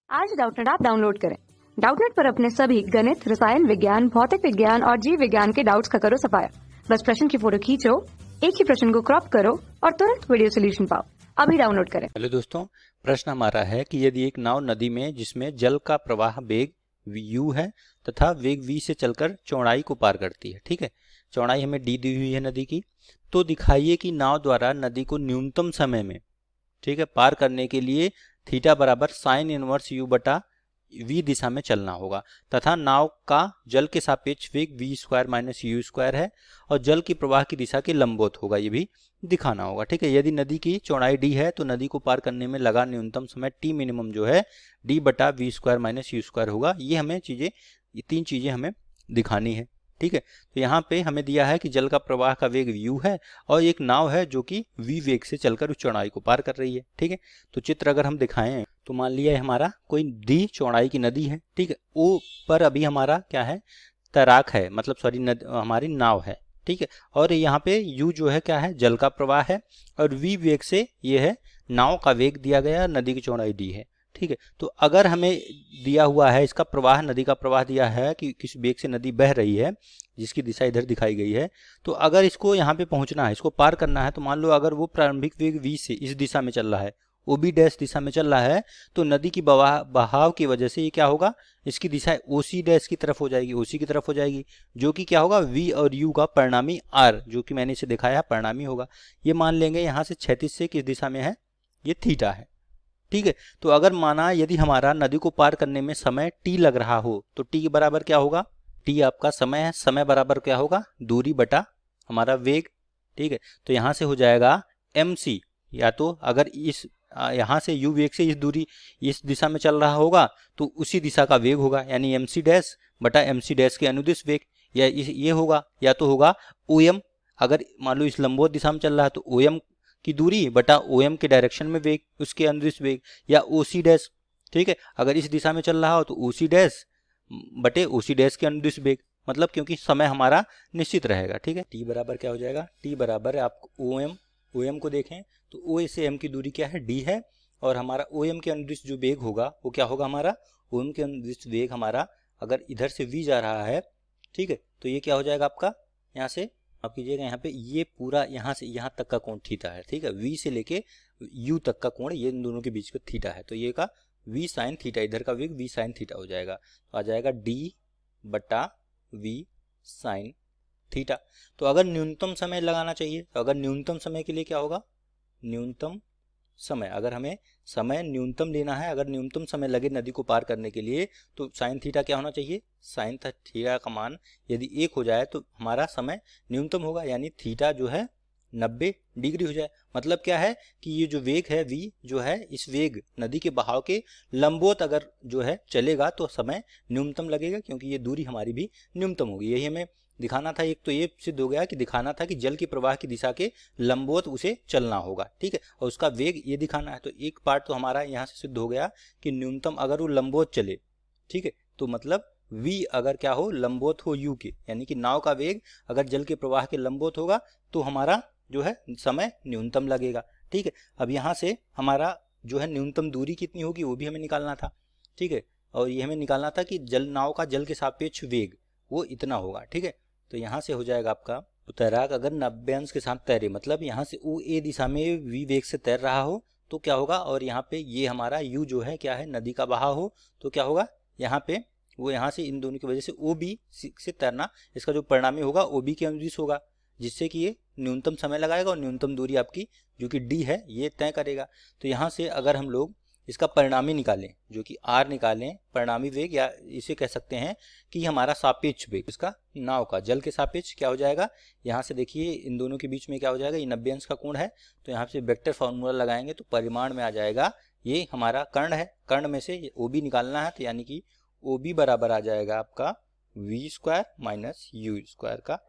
आज Doubtnut app download करें। Doubtnut पर अपने सभी गणित, रसायन विज्ञान, भौतिक विज्ञान और जीव विज्ञान के डाउट्स का करो सफाया। बस प्रश्न की फोटो खींचो, एक ही प्रश्न को क्रॉप करो और तुरंत वीडियो सोल्यूशन पाओ। अभी डाउनलोड करें। हेलो दोस्तों, प्रश्न हमारा है कि यदि एक नाव नदी में जिसमें जल का प्रवाह वेग u है तथा वेग v से चलकर चौड़ाई को पार करती है, ठीक है, चौड़ाई हमें d दी हुई है नदी की, तो दिखाइए कि नाव द्वारा नदी को न्यूनतम समय में, ठीक है, पार करने के लिए थीटा बराबर साइन इनवर्स u बटा v दिशा में चलना होगा तथा नाव का जल के सापेक्ष वेग v square minus u square है और जल की प्रवाह की दिशा के लंबवत होगा, ये भी दिखाना होगा, ठीक है। यदि नदी की चौड़ाई d है तो नदी को पार करने में लगा न्यूनतम समय t मिनिमम जो है d बटा v square minus u square होगा। ये तीन चीजें हमें दिखानी है, ठीक है। तो यहाँ पे हमें दिया है कि जल का प्रवाह का वेग u है और एक नाव है जो कि v वेग से चलकर उस चौड़ाई को पार कर रही है, ठीक है। तो चित्र अगर हम दिखाएं तो मान लिया हमारा कोई d चौड़ाई की नदी है, ठीक है, ओ पर अभी हमारा क्या है, तैराक है, मतलब सॉरी हमारी नाव है, ठीक है। और यहाँ पे u जो है क्या है, जल का प्रवाह है और v वेग से ये है नाव का वेग दिया गया, नदी की चौड़ाई d है, ठीक है। तो अगर हमें दिया हुआ है इसका प्रवाह, नदी का प्रवाह दिया है कि किस वेग से नदी बह रही है जिसकी दिशा इधर दिखाई गई है, तो अगर इसको यहाँ पे पहुंचना है, इसको पार करना है, तो मान लो अगर वो प्रारंभिक वेग v से इस दिशा में चल रहा है, OB डैश दिशा में चल रहा है, तो नदी की बहाव की वजह से ये क्या होगा, इसकी दिशा OC डैश की तरफ हो जाएगी, OC की तरफ हो जाएगी, जो कि क्या होगा, V और U का परिणामी R, जो कि मैंने इसे दिखाया परिणामी होगा। ये मान लेंगे यहाँ से क्षैतिज से किस दिशा में है, ये थीटा है, ठीक है। तो अगर माना यदि हमारा नदी को पार करने में समय t लग रहा हो तो t बराबर क्या होगा, t आपका समय है, समय बराबर क्या होगा, दूरी बटा हमारा वेग, ठीक है। तो यहाँ से हो जाएगा mc, या तो अगर इस यहाँ से u वेग से इस दूरी इस दिशा में चल रहा होगा तो उसी दिशा का वेग होगा, यानी mc डैश बटा mc डैश के अनुदिश वेग, या ये होगा, या तो होगा om, अगर मान लो इस लंबवत दिशा में चल रहा है तो om की दूरी बटा OM के डायरेक्शन में वेग, उसके अनुदिश वेग, या OC डैश, ठीक है, अगर इस दिशा में चल रहा हो तो OC डैश बटे OC डैश के अनुदिश वेग, मतलब क्योंकि समय हमारा निश्चित रहेगा, ठीक है। t बराबर क्या हो जाएगा, t बराबर है आपको OM को देखें तो O से M की दूरी क्या है, d है, और हमारा OM के अनुदिश जो वेग होगा वो क्या होगा, हमारा OM के अनुदिश वेग हमारा अगर इधर से v जा रहा है, ठीक है, तो ये क्या हो जाएगा आपका, यहाँ से आप कीजिएगा, यहाँ पे ये पूरा यहाँ से यहाँ तक का कोण थीटा है, ठीक है, v से लेके u तक का कोण, ये इन दोनों के बीच का थीटा है, तो ये का v साइन थीटा, इधर का वेग v साइन थीटा हो जाएगा, तो आ जाएगा d बटा v साइन थीटा। तो अगर न्यूनतम समय लगाना चाहिए, तो अगर न्यूनतम समय के लिए क्या होगा, न्यूनतम समय, अगर हमें समय न्यूनतम लेना है, अगर न्यूनतम समय लगे नदी को पार करने के लिए, तो साइन थीटा क्या होना चाहिए, साइन थीटा का मान यदि 1 हो जाए तो हमारा समय न्यूनतम होगा, यानी थीटा जो है 90 डिग्री हो जाए। मतलब क्या है कि ये जो वेग है v जो है, इस वेग नदी के बहाव के लंबवत अगर जो है चलेगा तो समय न्यूनतम लगेगा, क्योंकि ये दूरी हमारी भी न्यूनतम होगी। यही हमें दिखाना था, एक तो ये सिद्ध हो गया कि दिखाना था कि जल के प्रवाह की दिशा के लंबवत उसे चलना होगा, ठीक है, और उसका वेग ये दिखाना है। तो एक पार्ट तो हमारा यहाँ से सिद्ध हो गया कि न्यूनतम अगर वो लंबवत चले, ठीक है, तो मतलब v अगर क्या हो, लंबवत हो u के, यानी कि नाव का वेग अगर जल के प्रवाह के लंबवत होगा तो हमारा जो है समय न्यूनतम लगेगा, ठीक है। अब यहाँ से हमारा जो है न्यूनतम दूरी कितनी होगी वो भी हमें निकालना था, ठीक है, और ये हमें निकालना था कि नाव का जल के सापेक्ष वेग वो इतना होगा, ठीक है। तो यहाँ से हो जाएगा आपका, तैराक अगर 90 अंश के साथ तैरे, मतलब यहाँ से OA दिशा में v वेग से तैर रहा हो तो क्या होगा, और यहाँ पे ये हमारा u जो है क्या है, नदी का बहाव हो, तो क्या होगा, यहाँ पे वो यहाँ से इन दोनों की वजह से OB से तैरना, इसका जो परिणामी होगा OB के अनुदिश होगा, जिससे कि ये न्यूनतम समय लगाएगा और न्यूनतम दूरी आपकी जो कि d है ये तय करेगा। तो यहाँ से अगर हम लोग इसका परिणामी निकालें, जो कि r निकालें, परिणामी वेग, या इसे कह सकते हैं कि हमारा सापेक्ष वेग, इसका नाव का जल के सापेक्ष क्या हो जाएगा, यहाँ से देखिए इन दोनों के बीच में क्या हो जाएगा, ये 90 अंश का कोण है, तो यहाँ से वेक्टर फार्मूला लगाएंगे तो परिमाण में आ जाएगा, ये हमारा कर्ण है, कर्ण में से OB निकालना है, तो यानी कि OB बराबर आ जाएगा आपका v square minus u square का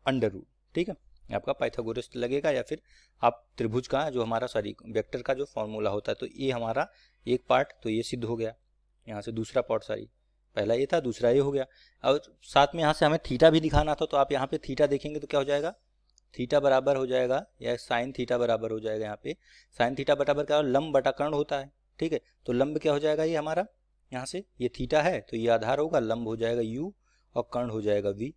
अंडर रूट, ठीक है, आपका पाइथागोरस लगेगा, या फिर आप त्रिभुज का जो हमारा वेक्टर का जो फॉर्मूला होता है, तो ये हमारा एक पार्ट तो ये सिद्ध हो गया, यहाँ से दूसरा पार्ट पहला ये था, दूसरा ये हो गया। और साथ में यहाँ से हमें थीटा भी दिखाना था, तो आप यहाँ पे थीटा देखेंगे तो क्या हो जाएगा, थीटा बराबर हो जाएगा, या साइन थीटा बराबर हो जाएगा, यहाँ पे साइन थीटा बराबर क्या, लंब बटा कर्ण होता है, ठीक है। तो लंब क्या हो जाएगा ये हमारा, यहाँ से ये थीटा है तो ये आधार होगा, लंब हो जाएगा u और कर्ण हो जाएगा v।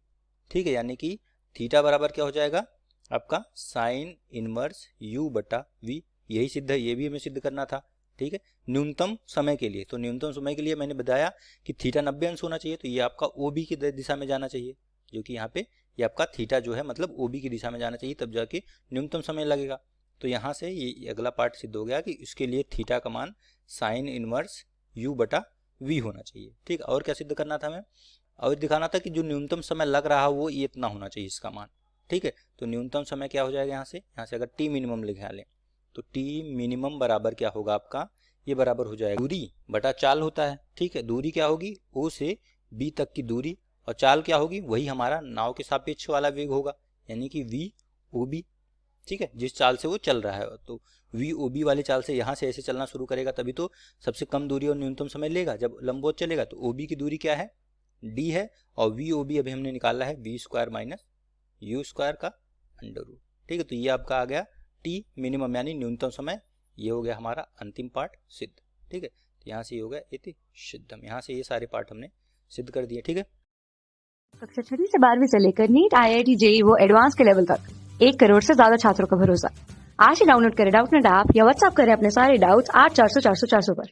ठीक है, यानी कि थीटा बराबर क्या हो जाएगा आपका साइन इनवर्स u बटा v। यही सिद्ध है, ये भी हमें सिद्ध करना था। ठीक है, न्यूनतम समय के लिए, तो न्यूनतम समय के लिए मैंने बताया कि थीटा 90 अंश होना चाहिए, तो ये आपका OB की दिशा में जाना चाहिए, जो कि यहाँ पे ये आपका थीटा जो है मतलब OB की दिशा में जाना चाहिए, तब जाके न्यूनतम समय लगेगा। तो यहाँ से ये अगला पार्ट सिद्ध हो गया कि इसके लिए थीटा का मान साइन इनवर्स u बटा v होना चाहिए। ठीक, और क्या सिद्ध करना था हमें, और दिखाना था कि जो न्यूनतम समय लग रहा हो वो ये इतना होना चाहिए इसका मान। ठीक है, तो न्यूनतम समय क्या हो जाएगा यहाँ से अगर टी मिनिमम लिखा लें तो टी मिनिमम बराबर क्या होगा आपका, ये बराबर हो जाएगा दूरी बटा चाल होता है। ठीक है, दूरी क्या होगी O से B तक की दूरी, और चाल क्या होगी वही हमारा नाव के सापेक्ष वाला वेग होगा, यानी कि VOB। ठीक है, जिस चाल से वो चल रहा है, तो VOB वाले चाल से यहाँ से ऐसे चलना शुरू करेगा तभी तो सबसे कम दूरी और न्यूनतम समय लेगा। जब लंबवत चलेगा तो OB की दूरी क्या है, D है, और VOB अभी हमने निकाला है V square minus U square का अंडर रूट। ठीक है, तो ये आपका आ गया टी मिनिमम यानी न्यूनतम समय। ये हो गया हमारा अंतिम पार्ट सिद्ध। ठीक है, तो यहाँ से ये हो गया इति सिद्धम, यहाँ से ये सारे पार्ट हमने सिद्ध कर दिए। ठीक है, कक्षा 6 से 12वीं से लेकर नीट, IIT, JEE वो एडवांस के लेवल तक 1 करोड़ से ज्यादा छात्रों का भरोसा। आज ही डाउनलोड करें डाउटनेट ऐप या व्हाट्सएप करें अपने सारे डाउट्स 8400 400 400 पर।